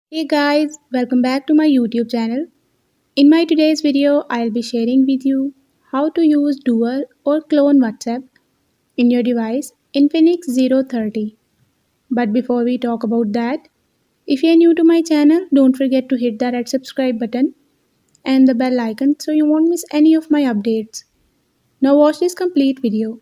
Hey guys, welcome back to my YouTube channel. In my today's video, I'll be sharing with you how to use dual or clone WhatsApp in your device Infinix Zero 30. But before we talk about that, if you're new to my channel, don't forget to hit that red subscribe button and the bell icon so you won't miss any of my updates. Now watch this complete video.